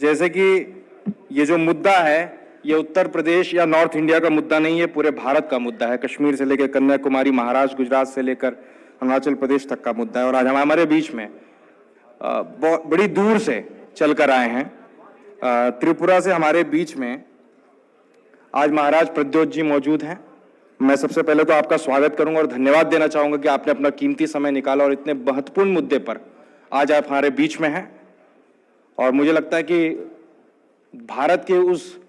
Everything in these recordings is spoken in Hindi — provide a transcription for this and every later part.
जैसे कि ये जो मुद्दा है ये उत्तर प्रदेश या नॉर्थ इंडिया का मुद्दा नहीं है, पूरे भारत का मुद्दा है। कश्मीर से लेकर कन्याकुमारी, महाराष्ट्र, गुजरात से लेकर अरुणाचल प्रदेश तक का मुद्दा है। और आज हमारे बीच में बड़ी दूर से चलकर आए हैं, त्रिपुरा से हमारे बीच में आज महाराज प्रद्योत जी मौजूद हैं। मैं सबसे पहले तो आपका स्वागत करूंगा और धन्यवाद देना चाहूंगा कि आपने अपना कीमती समय निकाला और इतने महत्वपूर्ण मुद्दे पर आज आप हमारे बीच में हैं। और मुझे लगता है कि भारत के उस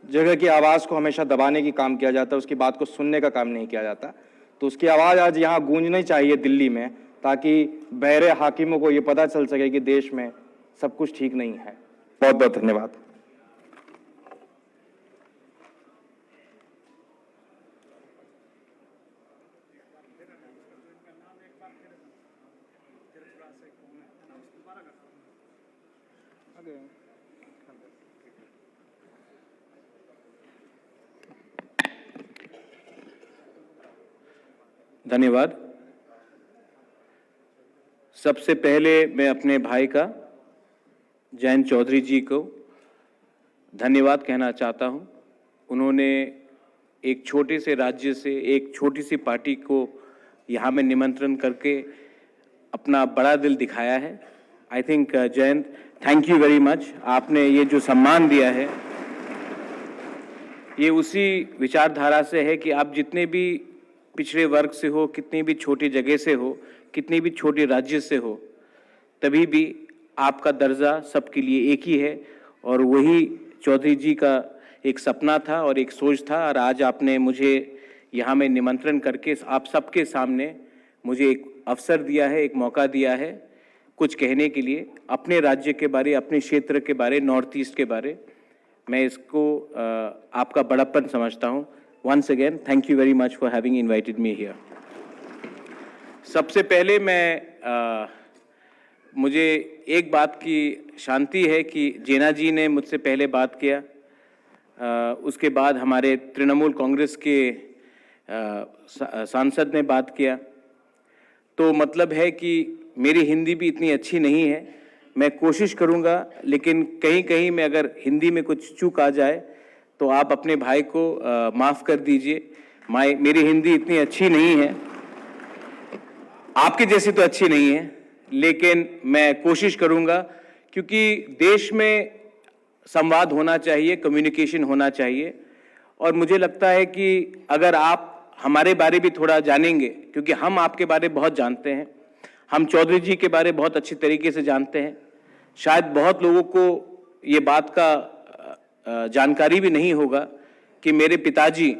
जगह की आवाज़ को हमेशा दबाने की काम किया जाता है, उसकी बात को सुनने का काम नहीं किया जाता। तो उसकी आवाज़ आज यहाँ गूंजनी चाहिए दिल्ली में, ताकि बहरे हाकिमों को ये पता चल सके कि देश में सब कुछ ठीक नहीं है। बहुत बहुत धन्यवाद। धन्यवाद। सबसे पहले मैं अपने भाई का जयंत चौधरी जी को धन्यवाद कहना चाहता हूं। उन्होंने एक छोटे से राज्य से एक छोटी सी पार्टी को यहाँ में निमंत्रण करके अपना बड़ा दिल दिखाया है। I think Jayant, thank you very much. आपने ये जो सम्मान दिया है ये उसी विचारधारा से है कि आप जितने भी पिछड़े वर्ग से हो, कितनी भी छोटी जगह से हो, कितनी भी छोटे राज्य से हो, तभी भी आपका दर्जा सबके लिए एक ही है। और वही चौधरी जी का एक सपना था और एक सोच था। और आज आपने मुझे यहाँ में निमंत्रण करके आप सबके सामने मुझे एक अवसर दिया है, एक मौका दिया है कुछ कहने के लिए अपने राज्य के बारे, अपने क्षेत्र के बारे, नॉर्थ ईस्ट के बारे। मैं इसको आपका बड़प्पन समझता हूँ। Once again, thank you very much for having invited me here. सबसे पहले मुझे एक बात की शांति है कि जेना जी ने मुझसे पहले बात किया, उसके बाद हमारे तृणमूल कांग्रेस के सांसद ने बात किया। तो मतलब है कि मेरी हिंदी भी इतनी अच्छी नहीं है। मैं कोशिश करूँगा, लेकिन कहीं कहीं में अगर हिंदी में कुछ चूक आ जाए तो आप अपने भाई को माफ़ कर दीजिए। मेरी हिंदी इतनी अच्छी नहीं है, आपके जैसी तो अच्छी नहीं है, लेकिन मैं कोशिश करूंगा, क्योंकि देश में संवाद होना चाहिए, कम्युनिकेशन होना चाहिए। और मुझे लगता है कि अगर आप हमारे बारे भी थोड़ा जानेंगे, क्योंकि हम आपके बारे बहुत जानते हैं, हम चौधरी जी के बारे बहुत अच्छी तरीके से जानते हैं। शायद बहुत लोगों को ये बात का जानकारी भी नहीं होगा कि मेरे पिताजी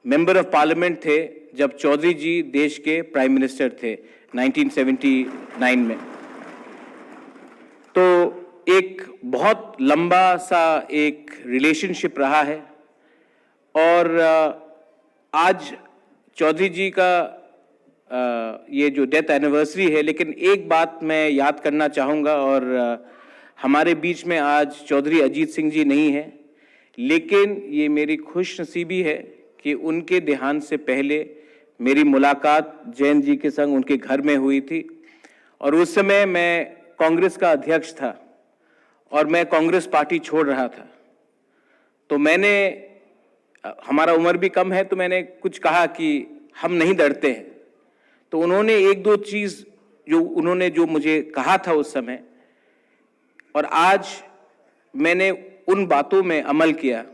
मेंबर ऑफ पार्लियामेंट थे जब चौधरी जी देश के प्राइम मिनिस्टर थे 1979 में। तो एक बहुत लंबा सा एक रिलेशनशिप रहा है। और आज चौधरी जी का ये जो डेथ एनिवर्सरी है, लेकिन एक बात मैं याद करना चाहूँगा। और हमारे बीच में आज चौधरी अजीत सिंह जी नहीं है, लेकिन ये मेरी खुशनसीबी है कि उनके देहांत से पहले मेरी मुलाकात जयंत जी के संग उनके घर में हुई थी। और उस समय मैं कांग्रेस का अध्यक्ष था और मैं कांग्रेस पार्टी छोड़ रहा था। तो मैंने, हमारा उम्र भी कम है, तो मैंने कुछ कहा कि हम नहीं डरते हैं। तो उन्होंने एक दो चीज़ जो मुझे कहा था उस समय, और आज मैंने उन बातों में अमल किया।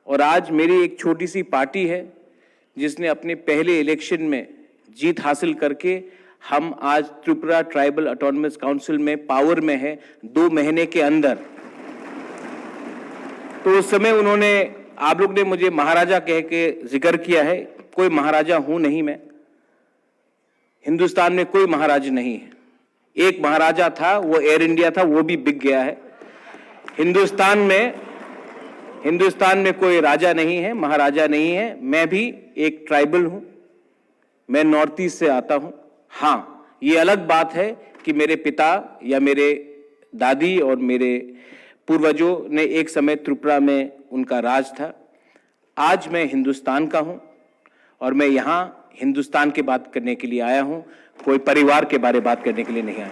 और आज मेरी एक छोटी सी पार्टी है जिसने अपने पहले इलेक्शन में जीत हासिल करके हम आज त्रिपुरा ट्राइबल ऑटोनमस काउंसिल में पावर में है 2 महीने के अंदर। तो उस समय उन्होंने, आप लोग ने मुझे महाराजा कह के जिक्र किया है। कोई महाराजा हूं नहीं मैं, हिंदुस्तान में कोई महाराज नहीं है। एक महाराजा था, वो एयर इंडिया था, वो भी बिक गया है। हिंदुस्तान में कोई राजा नहीं है, महाराजा नहीं है। मैं भी एक ट्राइबल हूं, मैं नॉर्थ ईस्ट से आता हूं। हाँ, ये अलग बात है कि मेरे पिता या मेरे दादी और मेरे पूर्वजों ने एक समय त्रिपुरा में उनका राज था। आज मैं हिंदुस्तान का हूं और मैं यहाँ हिंदुस्तान की बात करने के लिए आया हूं, कोई परिवार के बारे बात करने के लिए नहीं आया।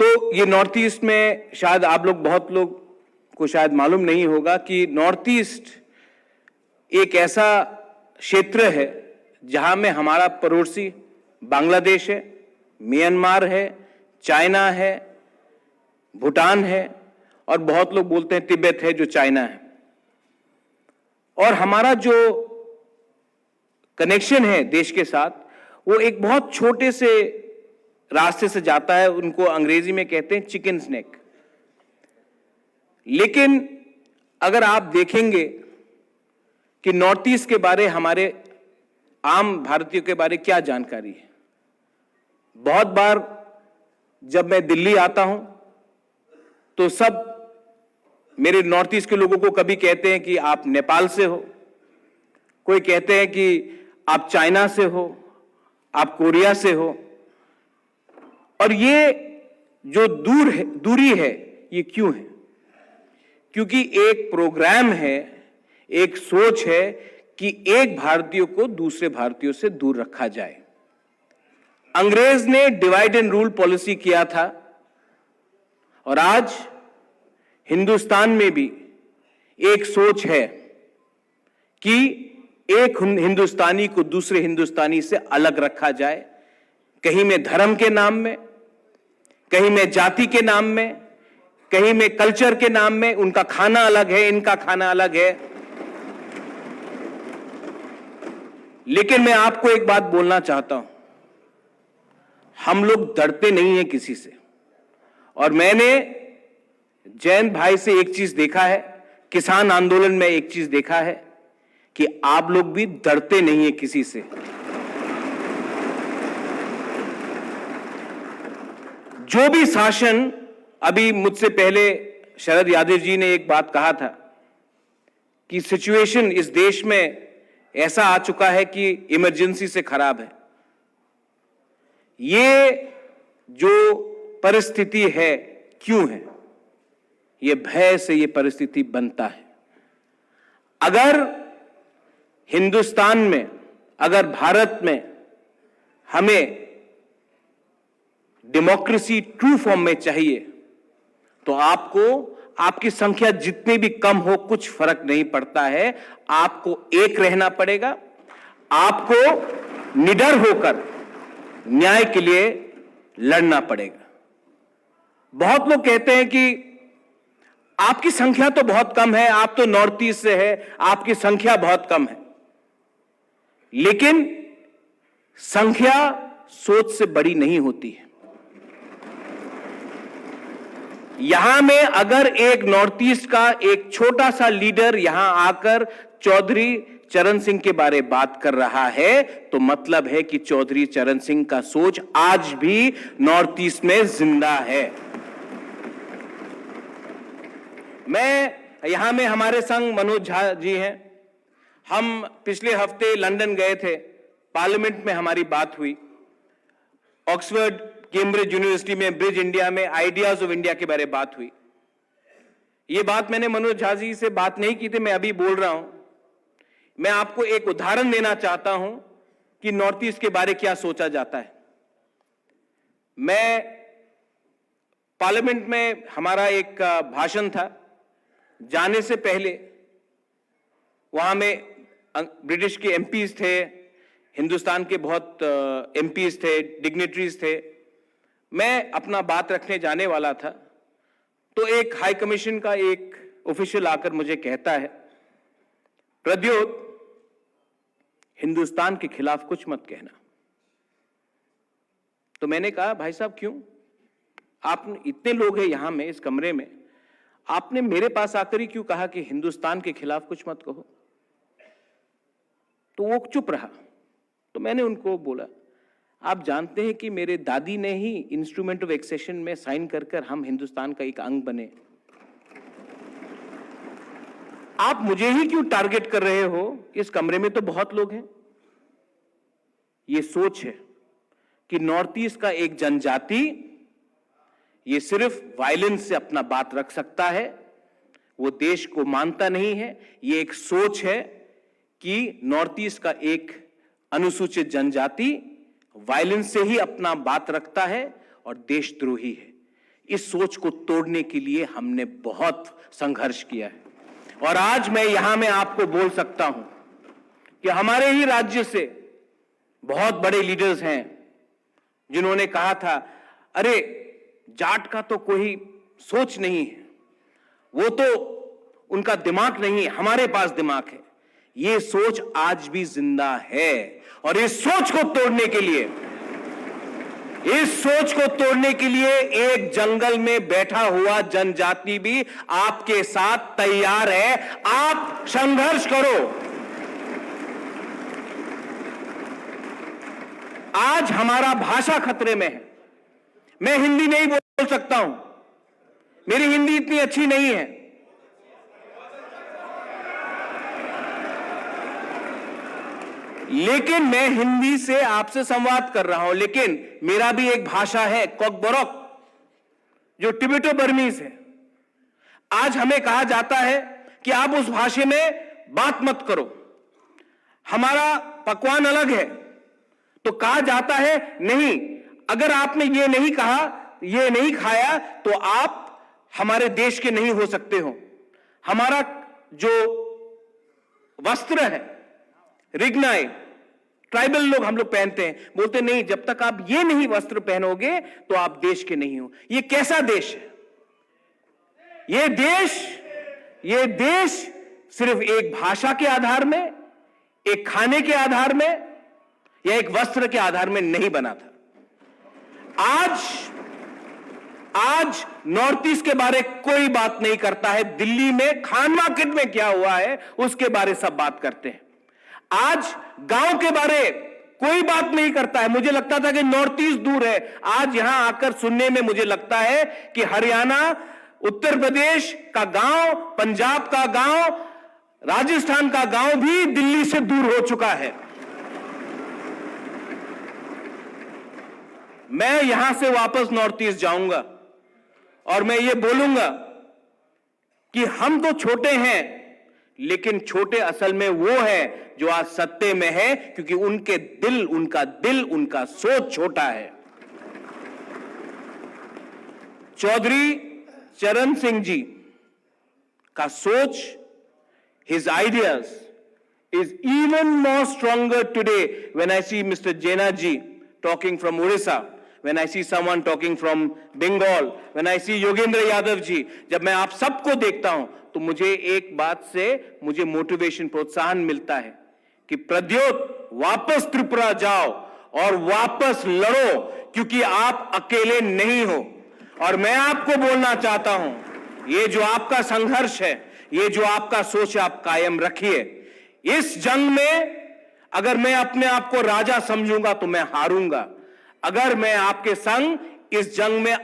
तो ये नॉर्थ ईस्ट में शायद आप लोग, बहुत लोग को शायद मालूम नहीं होगा कि नॉर्थ ईस्ट एक ऐसा क्षेत्र है जहां में हमारा पड़ोसी बांग्लादेश है, म्यांमार है, चाइना है, भूटान है, और बहुत लोग बोलते हैं तिब्बत है जो चाइना है। और हमारा जो कनेक्शन है देश के साथ, वो एक बहुत छोटे से रास्ते से जाता है, उनको अंग्रेजी में कहते हैं चिकन स्नेक। लेकिन अगर आप देखेंगे कि नॉर्थ ईस्ट के बारे, हमारे आम भारतीयों के बारे क्या जानकारी है, बहुत बार जब मैं दिल्ली आता हूं तो सब मेरे नॉर्थ ईस्ट के लोगों को कभी कहते हैं कि आप नेपाल से हो, कोई कहते हैं कि आप चाइना से हो, आप कोरिया से हो। और ये जो दूरी है ये क्यों है? क्योंकि एक प्रोग्राम है, एक सोच है कि एक भारतीय को दूसरे भारतीयों से दूर रखा जाए। अंग्रेज ने डिवाइड एंड रूल पॉलिसी किया था, और आज हिंदुस्तान में भी एक सोच है कि एक हिंदुस्तानी को दूसरे हिंदुस्तानी से अलग रखा जाए, कहीं में धर्म के नाम में, कहीं में जाति के नाम में, कहीं में कल्चर के नाम में। उनका खाना अलग है, इनका खाना अलग है। लेकिन मैं आपको एक बात बोलना चाहता हूं, हम लोग डरते नहीं हैं किसी से। और मैंने जयंत भाई से एक चीज देखा है, किसान आंदोलन में एक चीज देखा है कि आप लोग भी डरते नहीं हैं किसी से। जो भी शासन, अभी मुझसे पहले शरद यादव जी ने एक बात कहा था कि सिचुएशन इस देश में ऐसा आ चुका है कि इमरजेंसी से खराब है। ये जो परिस्थिति है क्यों है? ये भय से ये परिस्थिति बनता है। अगर हिंदुस्तान में, अगर भारत में हमें डेमोक्रेसी ट्रू फॉर्म में चाहिए, तो आपको, आपकी संख्या जितनी भी कम हो कुछ फर्क नहीं पड़ता है, आपको एक रहना पड़ेगा। आपको निडर होकर न्याय के लिए लड़ना पड़ेगा। बहुत लोग कहते हैं कि आपकी संख्या तो बहुत कम है, आप तो नॉर्थ ईस्ट से है, आपकी संख्या बहुत कम है। लेकिन संख्या सोच से बड़ी नहीं होती है। यहां में अगर एक नॉर्थ ईस्ट का एक छोटा सा लीडर यहां आकर चौधरी चरण सिंह के बारे बात कर रहा है, तो मतलब है कि चौधरी चरण सिंह का सोच आज भी नॉर्थ ईस्ट में जिंदा है। मैं यहां में, हमारे संग मनोज झा जी हैं। हम पिछले हफ्ते लंदन गए थे, पार्लियामेंट में हमारी बात हुई। ऑक्सफोर्ड, कैम्ब्रिज यूनिवर्सिटी में, ब्रिज इंडिया में आइडियाज ऑफ इंडिया के बारे में बात हुई। ये बात मैंने मनोज झा जी से बात नहीं की थी, मैं अभी बोल रहा हूं। मैं आपको एक उदाहरण देना चाहता हूं कि नॉर्थ ईस्ट के बारे क्या सोचा जाता है। मैं पार्लियामेंट में, हमारा एक भाषण था, जाने से पहले वहां में ब्रिटिश के एमपीज थे, हिंदुस्तान के बहुत एमपीज थे, डिग्नेटरीज थे। मैं अपना बात रखने जाने वाला था, तो एक हाई कमीशन का एक ऑफिशियल आकर मुझे कहता है, प्रद्योत, हिंदुस्तान के खिलाफ कुछ मत कहना। तो मैंने कहा, भाई साहब क्यों? आप इतने लोग हैं यहां में, इस कमरे में, आपने मेरे पास आकर ही क्यों कहा कि हिंदुस्तान के खिलाफ कुछ मत कहो? तो वो चुप रहा। तो मैंने उनको बोला, आप जानते हैं कि मेरे दादी ने ही इंस्ट्रूमेंट ऑफ एक्सेशन में साइन कर कर हम हिंदुस्तान का एक अंग बने। आप मुझे ही क्यों टारगेट कर रहे हो? इस कमरे में तो बहुत लोग हैं। ये सोच है कि नॉर्थ ईस्ट का एक जनजाति ये सिर्फ वायलेंस से अपना बात रख सकता है, वो देश को मानता नहीं है। ये एक सोच है कि नॉर्थ ईस्ट का एक अनुसूचित जनजाति वायलेंस से ही अपना बात रखता है और देशद्रोही है। इस सोच को तोड़ने के लिए हमने बहुत संघर्ष किया है। और आज मैं यहां में आपको बोल सकता हूं कि हमारे ही राज्य से बहुत बड़े लीडर्स हैं जिन्होंने कहा था, अरे जाट का तो कोई सोच नहीं है, वो तो उनका दिमाग नहीं है, हमारे पास दिमाग है। ये सोच आज भी जिंदा है और इस सोच को तोड़ने के लिए एक जंगल में बैठा हुआ जनजाति भी आपके साथ तैयार है। आप संघर्ष करो। आज हमारा भाषा खतरे में है। मैं हिंदी नहीं बोल सकता हूं, मेरी हिंदी इतनी अच्छी नहीं है, लेकिन मैं हिंदी से आपसे संवाद कर रहा हूं। लेकिन मेरा भी एक भाषा है कोकबोरोक, जो टिबेटो बर्मीज है। आज हमें कहा जाता है कि आप उस भाषा में बात मत करो, हमारा पकवान अलग है। तो कहा जाता है नहीं, अगर आपने ये नहीं कहा, ये नहीं खाया, तो आप हमारे देश के नहीं हो सकते हो। हमारा जो वस्त्र है, रिग्नाई, ट्राइबल लोग हम लोग पहनते हैं, बोलते नहीं, जब तक आप ये नहीं वस्त्र पहनोगे तो आप देश के नहीं हो। ये कैसा देश है? ये देश सिर्फ एक भाषा के आधार में, एक खाने के आधार में या एक वस्त्र के आधार में नहीं बना था। आज नॉर्थ ईस्ट के बारे कोई बात नहीं करता है। दिल्ली में खान मार्केट में क्या हुआ है उसके बारे सब बात करते हैं। आज गांव के बारे कोई बात नहीं करता है। मुझे लगता था कि नॉर्थ ईस्ट दूर है, आज यहां आकर सुनने में मुझे लगता है कि हरियाणा, उत्तर प्रदेश का गांव, पंजाब का गांव, राजस्थान का गांव भी दिल्ली से दूर हो चुका है। मैं यहां से वापस नॉर्थ ईस्ट जाऊंगा और मैं ये बोलूंगा कि हम तो छोटे हैं, लेकिन छोटे असल में वो है जो आज सत्ते में है, क्योंकि उनका दिल, उनका सोच छोटा है। चौधरी चरण सिंह जी का सोच, his ideas is even more stronger today when I see Mr. Jena ji talking from Odisha, when I see someone talking from Bengal, when I see Yogendra Yadav ji, जब मैं आप सबको देखता हूं तो मुझे एक बात से मुझे मोटिवेशन, प्रोत्साहन मिलता है कि प्रद्योत वापस त्रिपुरा जाओ और वापस लड़ो, क्योंकि आप अकेले नहीं हो। और मैं आपको बोलना चाहता हूं, ये जो आपका संघर्ष है, ये जो आपका सोच, आप कायम रखिए। इस जंग में अगर मैं अपने आप को राजा समझूंगा तो मैं हारूंगा। अगर मैं आपके संग इस जंग में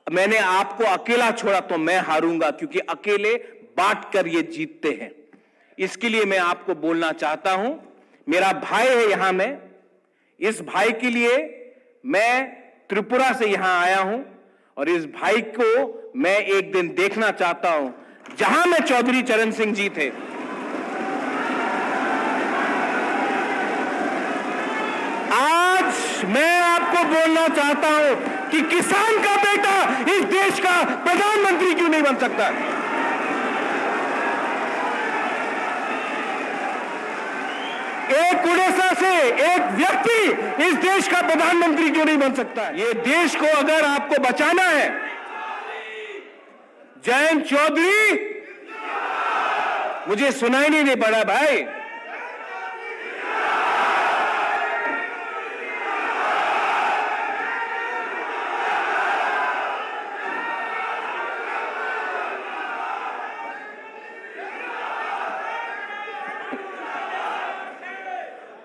मैंने आपको अकेला छोड़ा तो मैं हारूंगा, क्योंकि अकेले बांटकर ये जीतते हैं। इसके लिए मैं आपको बोलना चाहता हूं, मेरा भाई है यहां में, इस भाई के लिए मैं त्रिपुरा से यहां आया हूं और इस भाई को मैं एक दिन देखना चाहता हूं जहां में चौधरी चरण सिंह जी थे। आज मैं आपको बोलना चाहता हूं कि किसान का बेटा इस देश का प्रधानमंत्री क्यों नहीं बन सकता? एक उड़ीसा से एक व्यक्ति इस देश का प्रधानमंत्री क्यों नहीं बन सकता? ये देश को अगर आपको बचाना है, जयंत चौधरी, मुझे सुनाई नहीं दे पड़ा भाई।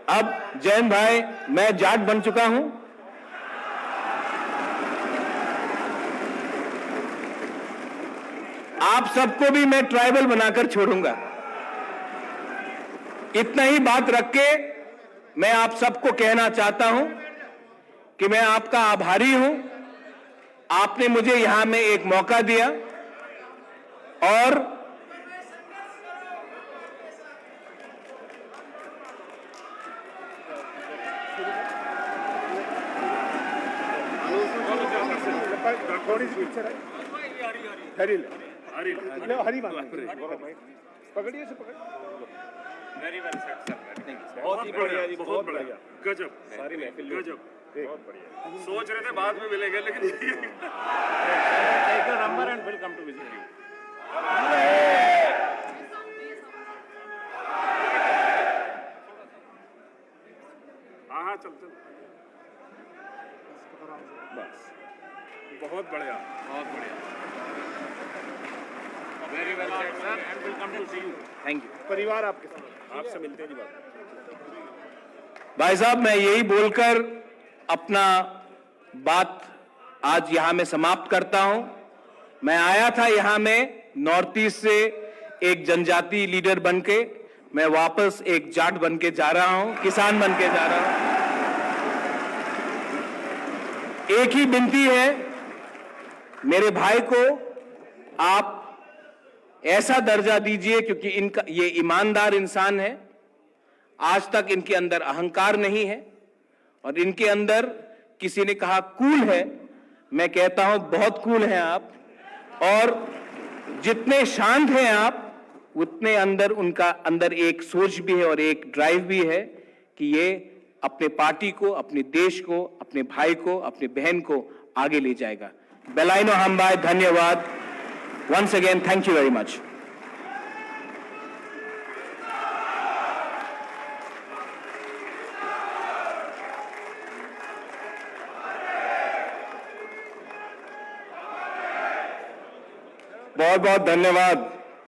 अब जैन भाई, मैं जाट बन चुका हूं। आप सबको भी मैं ट्राइबल बनाकर छोड़ूंगा। इतना ही बात रख के मैं आप सबको कहना चाहता हूं कि मैं आपका आभारी हूं। आपने मुझे यहां में एक मौका दिया और थोड़ी सी पीछे रहे। हरी ले, ले हरी बात पकड़िए से पकड़। वेरी वेल सेट सर, बहुत ही बढ़िया जी, बहुत बढ़िया, गजब, सारी महफिल गजब, बहुत बढ़िया। सोच रहे थे बाद में मिलेंगे लेकिन take the number and will come to visit you. हाँ चल चल, बस बहुत बढ़िया, बहुत बढ़िया, very well set sir and will come to see you. Thank you परिवार आपके साथ, आपसे मिलते हैं जी बात। भाई साहब, मैं यही बोलकर अपना बात आज यहां में समाप्त करता हूं। मैं आया था यहां में नॉर्थ ईस्ट से एक जनजाति लीडर बनके, मैं वापस एक जाट बनके जा रहा हूं, किसान बनके जा रहा हूं। एक ही विनती है, मेरे भाई को आप ऐसा दर्जा दीजिए, क्योंकि इनका ये ईमानदार इंसान है, आज तक इनके अंदर अहंकार नहीं है और इनके अंदर, किसी ने कहा कूल है, मैं कहता हूं बहुत कूल हैं आप। और जितने शांत हैं आप, उतने अंदर उनका अंदर एक सोच भी है और एक ड्राइव भी है कि ये अपने पार्टी को, अपने देश को, अपने भाई को, अपने बहन को आगे ले जाएगा। बेलाइनो हमबाय, धन्यवाद। Once again thank you very much. बहुत बहुत धन्यवाद